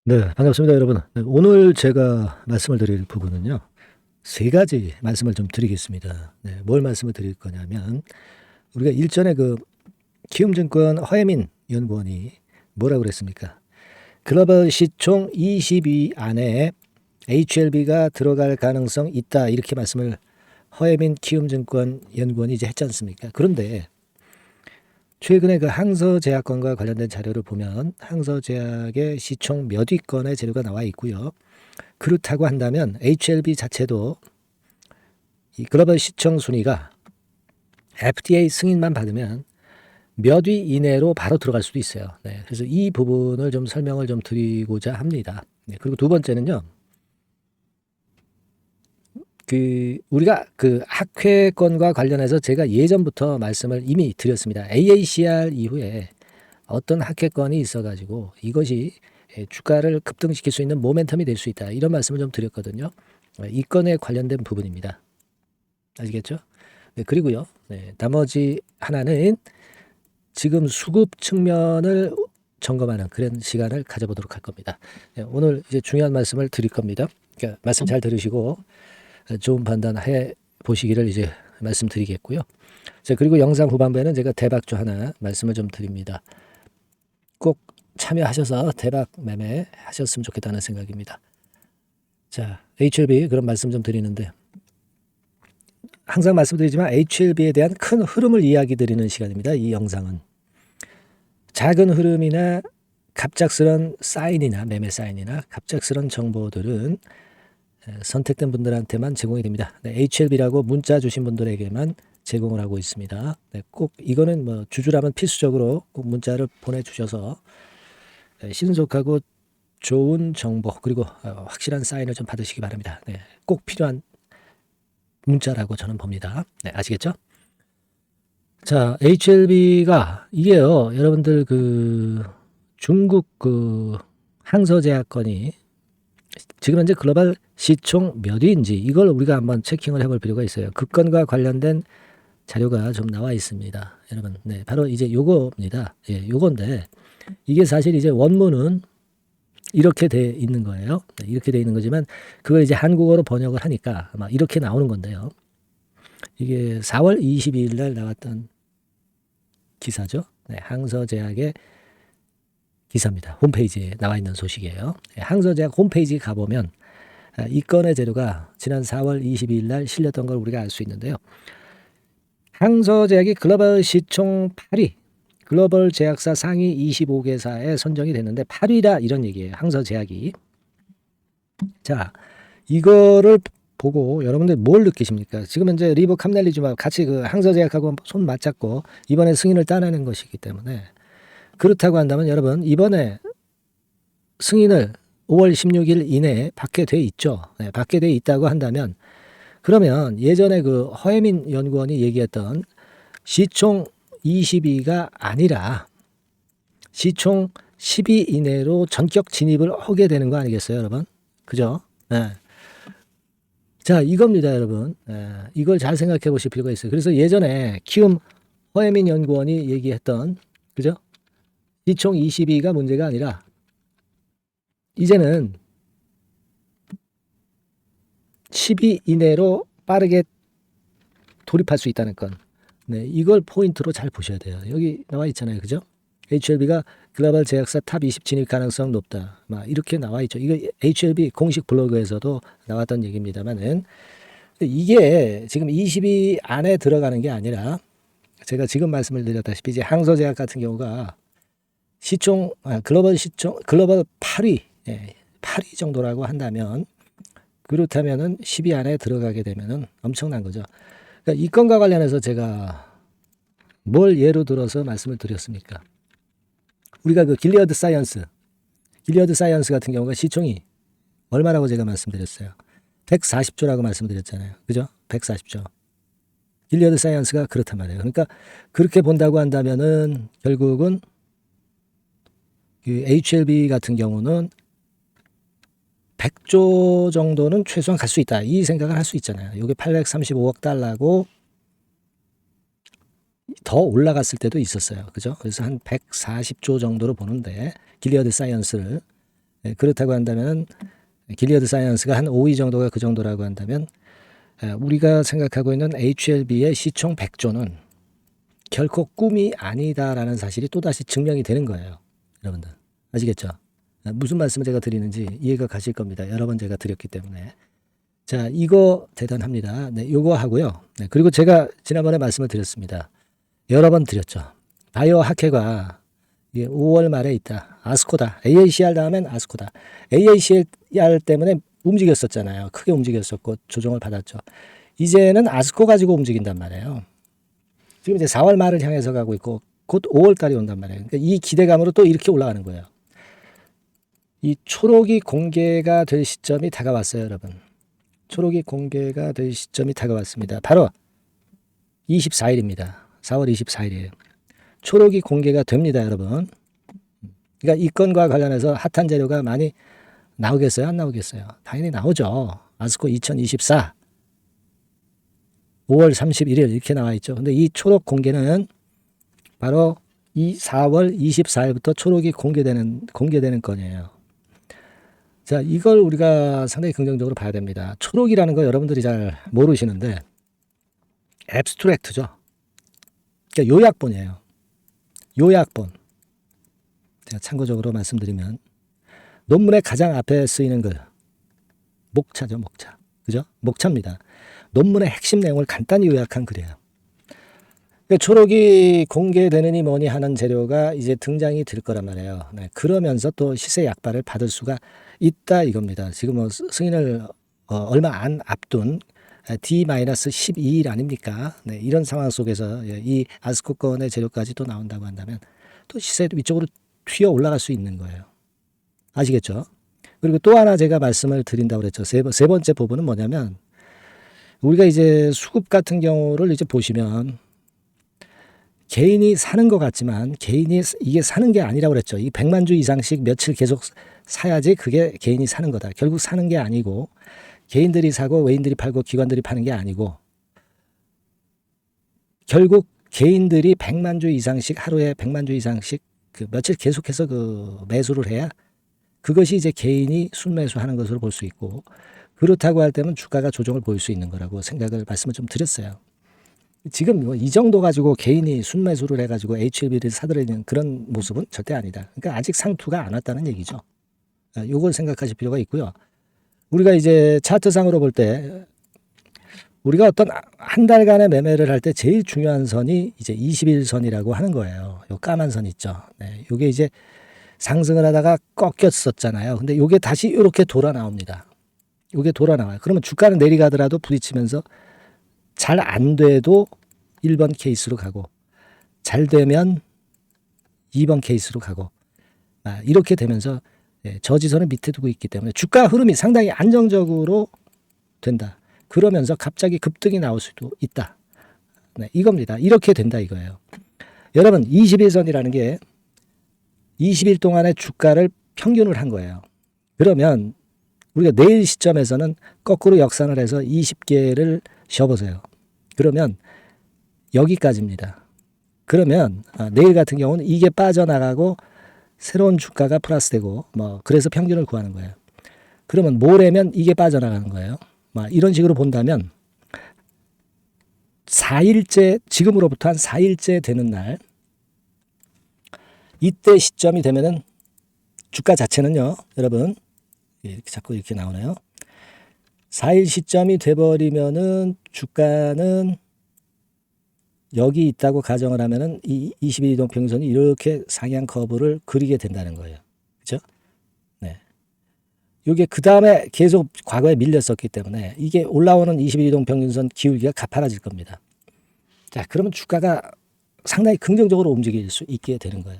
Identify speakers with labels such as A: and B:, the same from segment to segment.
A: 네, 반갑습니다, 여러분. 네, 오늘 제가 말씀을 드릴 부분은요, 세 가지 말씀을 좀 드리겠습니다. 네, 뭘 말씀을 드릴 거냐면, 우리가 일전에 키움증권 허혜민 연구원이 뭐라고 그랬습니까? 글로벌 시총 20위 안에 HLB가 들어갈 가능성 있다. 이렇게 말씀을 허혜민 키움증권 연구원이 이제 했지 않습니까? 그런데 최근에 항서제약권과 관련된 자료를 보면 항서제약의 시총 몇 위권의 재료가 나와 있고요. 그렇다고 한다면 HLB 자체도 이 글로벌 시총 순위가 FDA 승인만 받으면 몇 위 이내로 바로 들어갈 수도 있어요. 네, 그래서 이 부분을 좀 설명을 좀 드리고자 합니다. 네, 그리고 두 번째는요. 우리가 학회권과 관련해서 제가 예전부터 말씀을 이미 드렸습니다. AACR 이후에 어떤 학회권이 있어가지고 이것이 주가를 급등시킬 수 있는 모멘텀이 될 수 있다. 이런 말씀을 좀 드렸거든요. 이 건에 관련된 부분입니다. 아시겠죠? 네, 그리고요. 네, 나머지 하나는 지금 수급 측면을 점검하는 그런 시간을 가져보도록 할 겁니다. 네, 오늘 이제 중요한 말씀을 드릴 겁니다. 그러니까 말씀 잘 들으시고 좋은 판단해 보시기를 이제 말씀드리겠고요. 자, 그리고 영상 후반부에는 제가 대박주 하나 말씀을 좀 드립니다. 꼭 참여하셔서 대박 매매 하셨으면 좋겠다는 생각입니다. 자, HLB 그런 말씀 좀 드리는데 항상 말씀드리지만 HLB에 대한 큰 흐름을 이야기 드리는 시간입니다. 이 영상은. 작은 흐름이나 갑작스런 사인이나 매매 사인이나 갑작스런 정보들은 선택된 분들한테만 제공이 됩니다. 네, HLB라고 문자 주신 분들에게만 제공을 하고 있습니다. 네, 꼭 이거는 뭐 주주라면 필수적으로 꼭 문자를 보내주셔서 신속하고 좋은 정보 그리고 확실한 사인을 좀 받으시기 바랍니다. 네, 꼭 필요한 문자라고 저는 봅니다. 네, 아시겠죠? 자, HLB가 이게요, 여러분들 중국 항서제약건이 지금 현재 글로벌 시총 몇 위인지 이걸 우리가 한번 체킹을 해볼 필요가 있어요. 그 건과 관련된 자료가 좀 나와 있습니다. 여러분, 네, 바로 이제 요겁니다. 예, 요건데 이게 사실 이제 원문은 이렇게 돼 있는 거예요. 네, 이렇게 돼 있는 거지만 그걸 이제 한국어로 번역을 하니까 아마 이렇게 나오는 건데요. 이게 4월 22일 날 나왔던 기사죠. 네, 항서제약의 기사입니다. 홈페이지에 나와 있는 소식이에요. 네, 항서제약 홈페이지 가보면 이 건의 재료가 지난 4월 22일 날 실렸던 걸 우리가 알 수 있는데요. 항서제약이 글로벌 시총 8위, 글로벌 제약사 상위 25개사에 선정이 됐는데 8위라 이런 얘기예요. 항서제약이. 자, 이거를 보고 여러분들 뭘 느끼십니까? 지금 현재 리브 캄넬리주마 같이 항서제약하고 손 맞잡고 이번에 승인을 따내는 것이기 때문에 그렇다고 한다면 여러분 이번에 승인을 5월 16일 이내에 받게 돼 있죠. 네, 받게 돼 있다고 한다면 그러면 예전에 허혜민 연구원이 얘기했던 시총 20위가 아니라 시총 10위 이내로 전격 진입을 하게 되는 거 아니겠어요, 여러분? 그죠? 네. 자, 이겁니다, 여러분. 이걸 잘 생각해 보실 필요가 있어요. 그래서 예전에 키움 허혜민 연구원이 얘기했던, 그죠? 시총 20위가 문제가 아니라, 이제는 10위 이내로 빠르게 돌입할 수 있다는 건. 네, 이걸 포인트로 잘 보셔야 돼요. 여기 나와 있잖아요. 그죠? HLB가 글로벌 제약사 탑 20 진입 가능성 높다. 막 이렇게 나와 있죠. 이거 HLB 공식 블로그에서도 나왔던 얘기입니다만은 이게 지금 20위 안에 들어가는 게 아니라 제가 지금 말씀을 드렸다시피 이제 항소제약 같은 경우가 글로벌 시총 글로벌 8위 8위 정도라고 한다면 그렇다면은 10위 안에 들어가게 되면은 엄청난 거죠. 그러니까 이 건과 관련해서 제가 뭘 예로 들어서 말씀을 드렸습니까? 우리가 길리어드 사이언스 같은 경우가 시총이 얼마라고 제가 말씀드렸어요. 140조라고 말씀드렸잖아요. 그죠? 140조. 길리어드 사이언스가 그렇단 말이에요. 그러니까 그렇게 본다고 한다면은 결국은 HLB 같은 경우는 100조 정도는 최소한 갈 수 있다. 이 생각을 할 수 있잖아요. 이게 835억 달러고 더 올라갔을 때도 있었어요. 그죠? 그래서 한 140조 정도로 보는데 길리어드 사이언스를 그렇다고 한다면 길리어드 사이언스가 한 5위 정도가 그 정도라고 한다면 우리가 생각하고 있는 HLB의 시총 100조는 결코 꿈이 아니다라는 사실이 또다시 증명이 되는 거예요. 여러분들 아시겠죠? 무슨 말씀을 제가 드리는지 이해가 가실 겁니다. 여러 번 제가 드렸기 때문에. 자, 이거 대단합니다. 네, 요거 하고요. 네, 그리고 제가 지난번에 말씀을 드렸습니다. 여러 번 드렸죠. 바이오 학회가 5월 말에 있다. 아스코다. AACR 다음엔 아스코다. AACR 때문에 움직였었잖아요. 크게 움직였었고 조정을 받았죠. 이제는 아스코 가지고 움직인단 말이에요. 지금 이제 4월 말을 향해서 가고 있고 곧 5월 달이 온단 말이에요. 그러니까 이 기대감으로 또 이렇게 올라가는 거예요. 이 초록이 공개가 될 시점이 다가왔어요, 여러분. 초록이 공개가 될 시점이 다가왔습니다. 바로 24일입니다. 4월 24일이에요. 초록이 공개가 됩니다, 여러분. 그러니까 이 건과 관련해서 핫한 재료가 많이 나오겠어요? 안 나오겠어요? 당연히 나오죠. 아스코 2024 5월 31일 이렇게 나와 있죠. 근데 이 초록 공개는 바로 이 4월 24일부터 초록이 공개되는 건이에요. 자, 이걸 우리가 상당히 긍정적으로 봐야 됩니다. 초록이라는 거 여러분들이 잘 모르시는데 앱스트랙트죠. 그러니까 요약본이에요. 요약본. 제가 참고적으로 말씀드리면 논문의 가장 앞에 쓰이는 글 목차죠. 목차. 그죠? 목차입니다. 논문의 핵심 내용을 간단히 요약한 글이에요. 그러니까 초록이 공개되느니 뭐니 하는 재료가 이제 등장이 될 거란 말이에요. 네, 그러면서 또 시세 약발을 받을 수가 있다 이겁니다. 지금 뭐 승인을 얼마 안 앞둔 D-12일 아닙니까? 네, 이런 상황 속에서 이 아스코 건의 재료까지 또 나온다고 한다면 또 시세 위쪽으로 튀어 올라갈 수 있는 거예요. 아시겠죠? 그리고 또 하나 제가 말씀을 드린다고 그랬죠. 세 번째 부분은 뭐냐면 우리가 이제 수급 같은 경우를 이제 보시면 개인이 사는 것 같지만 개인이 이게 사는 게 아니라고 그랬죠. 이 100만 주 이상씩 며칠 계속 사야지 그게 개인이 사는 거다. 결국 사는 게 아니고 개인들이 사고 외인들이 팔고 기관들이 파는 게 아니고 결국 개인들이 100만 주 이상씩 하루에 100만 주 이상씩 그 며칠 계속해서 그 매수를 해야 그것이 이제 개인이 순매수하는 것으로 볼 수 있고 그렇다고 할 때면 주가가 조정을 보일 수 있는 거라고 말씀을 좀 드렸어요. 지금 뭐 이 정도 가지고 개인이 순매수를 해가지고 HLB를 사들이는 그런 모습은 절대 아니다. 그러니까 아직 상투가 안 왔다는 얘기죠. 이걸 생각하실 필요가 있고요. 우리가 이제 차트상으로 볼 때 우리가 어떤 한 달간의 매매를 할 때 제일 중요한 선이 이제 21선이라고 하는 거예요. 요 까만 선 있죠. 네, 요게 이제 상승을 하다가 꺾였었잖아요. 근데 요게 다시 이렇게 돌아 나옵니다. 요게 돌아 나와요. 그러면 주가는 내리가더라도 부딪히면서 잘 안 돼도 1번 케이스로 가고 잘 되면 2번 케이스로 가고 이렇게 되면서 저지선을 밑에 두고 있기 때문에 주가 흐름이 상당히 안정적으로 된다. 그러면서 갑자기 급등이 나올 수도 있다. 네, 이겁니다. 이렇게 된다 이거예요. 여러분 21선이라는 게 20일 동안의 주가를 평균을 한 거예요. 그러면 우리가 내일 시점에서는 거꾸로 역산을 해서 20개를 쉬어보세요. 그러면 여기까지입니다. 그러면 내일 같은 경우는 이게 빠져나가고 새로운 주가가 플러스되고 뭐 그래서 평균을 구하는 거예요. 그러면 모레면 이게 빠져나가는 거예요. 이런 식으로 본다면 4일째 지금으로부터 한 4일째 되는 날 이때 시점이 되면은 주가 자체는요. 여러분 이렇게 자꾸 이렇게 나오네요. 4일 시점이 돼버리면은 주가는 여기 있다고 가정을 하면은 이 21이동 평균선이 이렇게 상향 커브를 그리게 된다는 거예요. 그죠? 네. 이게 그 다음에 계속 과거에 밀렸었기 때문에 이게 올라오는 21이동 평균선 기울기가 가파라질 겁니다. 자, 그러면 주가가 상당히 긍정적으로 움직일 수 있게 되는 거예요.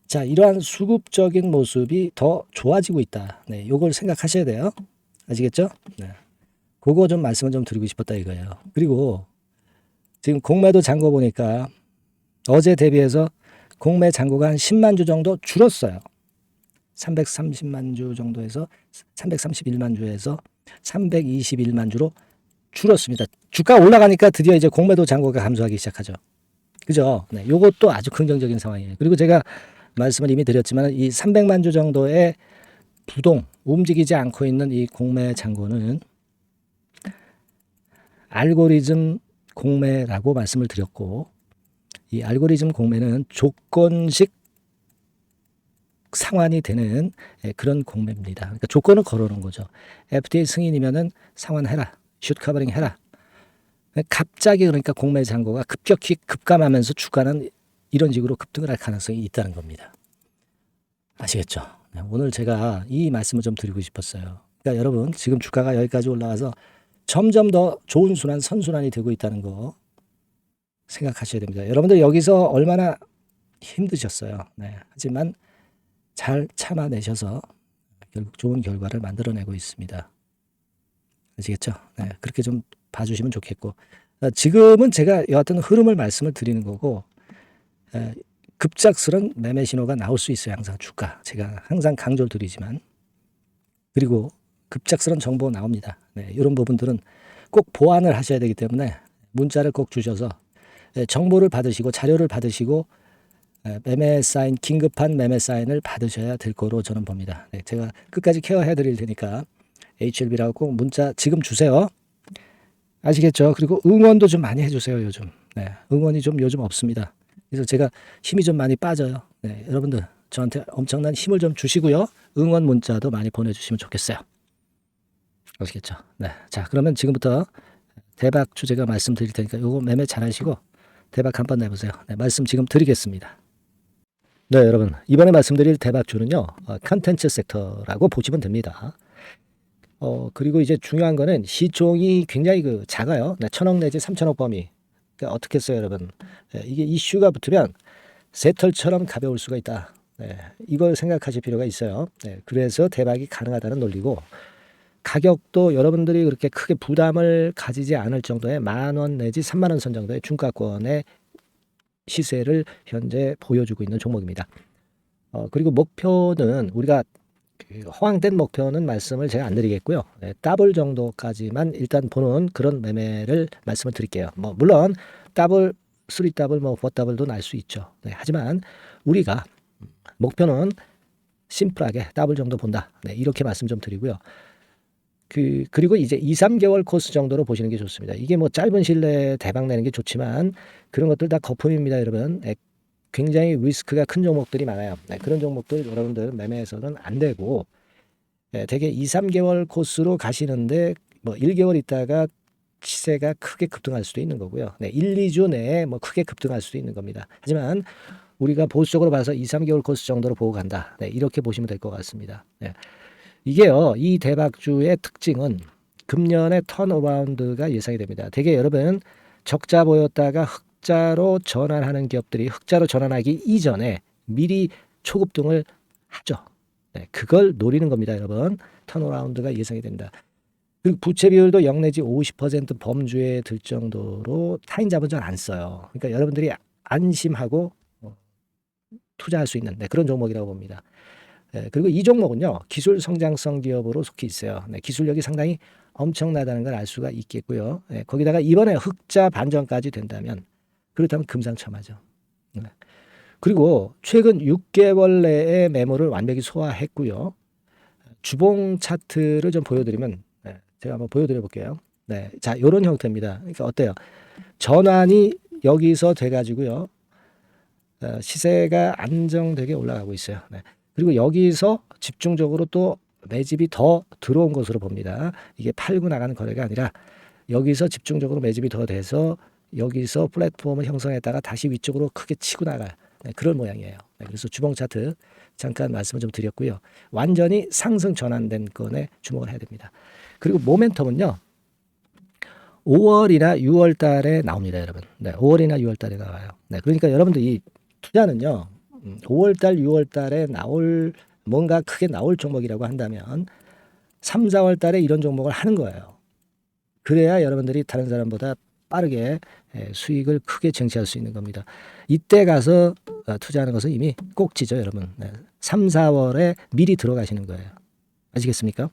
A: 자, 이러한 수급적인 모습이 더 좋아지고 있다. 네, 요걸 생각하셔야 돼요. 아시겠죠? 네. 그거 좀 말씀을 좀 드리고 싶었다 이거예요. 그리고 지금 공매도 잔고 보니까 어제 대비해서 공매 잔고가 한 10만 주 정도 줄었어요. 330만 주 정도에서 331만 주에서 321만 주로 줄었습니다. 주가 올라가니까 드디어 이제 공매도 잔고가 감소하기 시작하죠. 그죠? 네, 요것도 아주 긍정적인 상황이에요. 그리고 제가 말씀을 이미 드렸지만 이 300만 주 정도의 움직이지 않고 있는 이 공매 잔고는 알고리즘 공매라고 말씀을 드렸고, 이 알고리즘 공매는 조건식 상환이 되는 그런 공매입니다. 그러니까 조건을 걸어놓은 거죠. FTA 승인이면은 상환해라, 슛 커버링 해라. 갑자기 그러니까 공매 잔고가 급격히 급감하면서 주가는 이런 식으로 급등을 할 가능성이 있다는 겁니다. 아시겠죠? 오늘 제가 이 말씀을 좀 드리고 싶었어요. 그러니까 여러분 지금 주가가 여기까지 올라와서 점점 더 좋은 순환, 선순환이 되고 있다는 거 생각하셔야 됩니다. 여러분들 여기서 얼마나 힘드셨어요. 네. 하지만 잘 참아내셔서 결국 좋은 결과를 만들어내고 있습니다. 아시겠죠? 네. 그렇게 좀 봐주시면 좋겠고, 지금은 제가 여하튼 흐름을 말씀을 드리는 거고, 급작스런 매매 신호가 나올 수 있어요. 항상 주가 제가 항상 강조를 드리지만, 그리고 급작스런 정보 나옵니다. 네, 이런 부분들은 꼭 보완을 하셔야 되기 때문에 문자를 꼭 주셔서 정보를 받으시고 자료를 받으시고 매매 사인, 긴급한 매매 사인을 받으셔야 될 거로 저는 봅니다. 네, 제가 끝까지 케어해 드릴 테니까 HLB라고 꼭 문자 지금 주세요. 아시겠죠? 그리고 응원도 좀 많이 해주세요. 요즘 응원이 좀 요즘 없습니다. 그래서 제가 힘이 좀 많이 빠져요. 네, 여러분들 저한테 엄청난 힘을 좀 주시고요. 응원 문자도 많이 보내주시면 좋겠어요. 아시겠죠? 네, 자 그러면 지금부터 대박 주제가 말씀드릴 테니까 요거 매매 잘 하시고 대박 한번 내보세요. 네, 말씀 지금 드리겠습니다. 네, 여러분 이번에 말씀드릴 대박주는요, 컨텐츠 섹터라고 보시면 됩니다. 그리고 이제 중요한 거는 시총이 굉장히 작아요. 네, 1,000억 내지 3,000억 범위. 그러니까 어떻게 했어요, 여러분? 이게 이슈가 붙으면 새털처럼 가벼울 수가 있다. 네, 이걸 생각하실 필요가 있어요. 네, 그래서 대박이 가능하다는 논리고, 가격도 여러분들이 그렇게 크게 부담을 가지지 않을 정도의 10,000원 내지 30,000원 선 정도의 중가권의 시세를 현재 보여주고 있는 종목입니다. 그리고 목표는 우리가 허황된 목표는 말씀을 제가 안 드리겠고요. 네, 더블 정도까지만 일단 보는 그런 매매를 말씀을 드릴게요. 뭐 물론 더블, 3더블, 뭐 4더블도 날 수 있죠. 네, 하지만 우리가 목표는 심플하게 더블 정도 본다. 네, 이렇게 말씀 좀 드리고요. 그리고 이제 2, 3개월 코스 정도로 보시는 게 좋습니다. 이게 뭐 짧은 시일 내에 대박 내는 게 좋지만 그런 것들 다 거품입니다, 여러분. 네, 굉장히 리스크가 큰 종목들이 많아요. 네, 그런 종목들 여러분들 매매해서는 안 되고, 대개 2, 3개월 코스로 가시는데 뭐 1개월 있다가 시세가 크게 급등할 수도 있는 거고요. 네, 1, 2주 내에 뭐 크게 급등할 수도 있는 겁니다. 하지만 우리가 보수적으로 봐서 2, 3개월 코스 정도로 보고 간다. 네, 이렇게 보시면 될 것 같습니다. 네. 이게요, 이 대박주의 특징은 금년의 턴어라운드가 예상이 됩니다. 대개 여러분 적자 보였다가 흑자로 전환하는 기업들이 흑자로 전환하기 이전에 미리 초급등을 하죠. 네, 그걸 노리는 겁니다, 여러분. 턴어라운드가 예상이 됩니다. 그리고 부채 비율도 0 내지 50% 범주에 들 정도로 타인 자본을 안 써요. 그러니까 여러분들이 안심하고 투자할 수 있는 그런 종목이라고 봅니다. 그리고 이 종목은요, 기술 성장성 기업으로 속해 있어요. 네, 기술력이 상당히 엄청나다는 걸 알 수가 있겠고요. 네, 거기다가 이번에 흑자 반전까지 된다면, 그렇다면 금상첨화죠. 네. 그리고 최근 6개월 내에 매물을 완벽히 소화했고요. 주봉 차트를 좀 보여드리면, 제가 한번 보여드려 볼게요. 네, 자, 이런 형태입니다. 그러니까 어때요? 전환이 여기서 돼가지고요, 시세가 안정되게 올라가고 있어요. 네. 그리고 여기서 집중적으로 또 매집이 더 들어온 것으로 봅니다. 이게 팔고 나가는 거래가 아니라 여기서 집중적으로 매집이 더 돼서 여기서 플랫폼을 형성했다가 다시 위쪽으로 크게 치고 나갈 그런 모양이에요. 그래서 주봉 차트 잠깐 말씀을 좀 드렸고요. 완전히 상승 전환된 건에 주목을 해야 됩니다. 그리고 모멘텀은요, 5월이나 6월 달에 나옵니다, 여러분. 네, 5월이나 6월 달에 나와요. 네, 그러니까 여러분들 이 투자는요, 5월 달, 6월 달에 뭔가 크게 나올 종목이라고 한다면 3, 4월 달에 이런 종목을 하는 거예요. 그래야 여러분들이 다른 사람보다 빠르게 수익을 크게 쟁취할 수 있는 겁니다. 이때 가서 투자하는 것은 이미 꼭지죠, 여러분. 3, 4월에 미리 들어가시는 거예요. 아시겠습니까?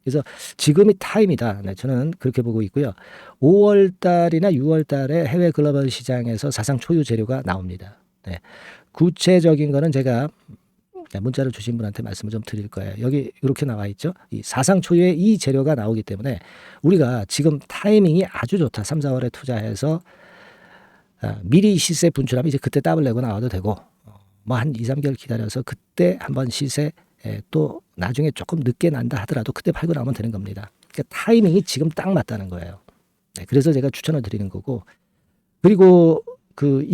A: 그래서 지금이 타임이다. 네, 저는 그렇게 보고 있고요. 5월 달이나 6월 달에 해외 글로벌 시장에서 사상 초유 재료가 나옵니다. 네. 구체적인 거는 제가 문자를 주신 분한테 말씀을 좀 드릴 거예요. 여기 이렇게 나와 있죠. 이 사상 초유의 이 재료가 나오기 때문에 우리가 지금 타이밍이 아주 좋다. 3, 4월에 투자해서 미리 시세 분출하면 이제 그때 더블 내고 나와도 되고 뭐 한 2, 3개월 기다려서 그때 한번 시세 또 나중에 조금 늦게 난다 하더라도 그때 팔고 나오면 되는 겁니다. 그러니까 타이밍이 지금 딱 맞다는 거예요. 그래서 제가 추천을 드리는 거고 그리고 그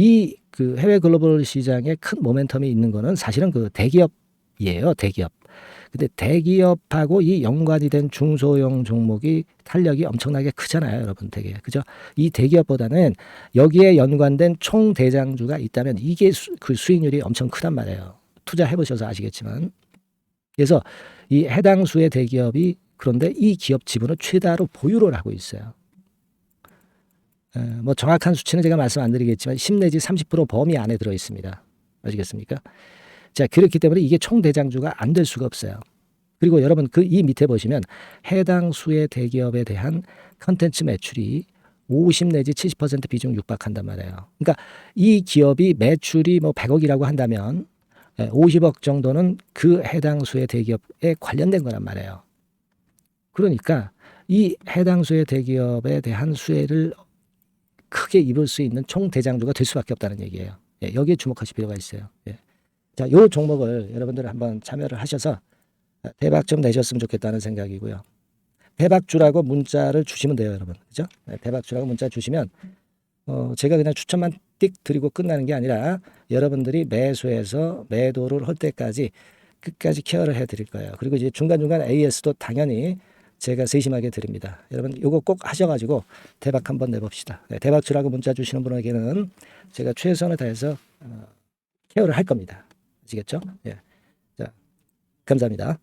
A: 해외 글로벌 시장에 큰 모멘텀이 있는 거는 사실은 그 대기업이에요. 대기업. 근데 대기업하고 이 연관이 된 중소형 종목이 탄력이 엄청나게 크잖아요, 여러분. 되게. 그죠? 이 대기업보다는 여기에 연관된 총 대장주가 있다면 이게 그 수익률이 엄청 크단 말이에요. 투자해 보셔서 아시겠지만. 그래서 이 해당 수의 대기업이 그런데 이 기업 지분을 최다로 보유를 하고 있어요. 뭐 정확한 수치는 제가 말씀 안 드리겠지만 10 내지 30% 범위 안에 들어 있습니다. 아시겠습니까? 자, 그렇기 때문에 이게 총 대장주가 안 될 수가 없어요. 그리고 여러분 그 이 밑에 보시면 해당 수의 대기업에 대한 컨텐츠 매출이 50 내지 70% 비중 육박한단 말이에요. 그러니까 이 기업이 매출이 뭐 100억이라고 한다면 50억 정도는 그 해당 수의 대기업에 관련된 거란 말이에요. 그러니까 이 해당 수의 대기업에 대한 수혜를 크게 입을 수 있는 총 대장주가 될 수밖에 없다는 얘기예요. 여기에 주목하실 필요가 있어요. 자, 요 종목을 여러분들 한번 참여를 하셔서 대박 좀 내셨으면 좋겠다는 생각이고요. 대박주라고 문자를 주시면 돼요, 여러분. 그죠? 대박주라고 문자 주시면 제가 그냥 추천만 띡 드리고 끝나는 게 아니라 여러분들이 매수해서 매도를 할 때까지 끝까지 케어를 해 드릴 거예요. 그리고 이제 중간중간 AS도 당연히 제가 세심하게 드립니다. 여러분 이거 꼭 하셔가지고 대박 한번 내봅시다. 대박주라고 문자 주시는 분에게는 제가 최선을 다해서 케어를 할 겁니다. 아시겠죠? 자, 감사합니다.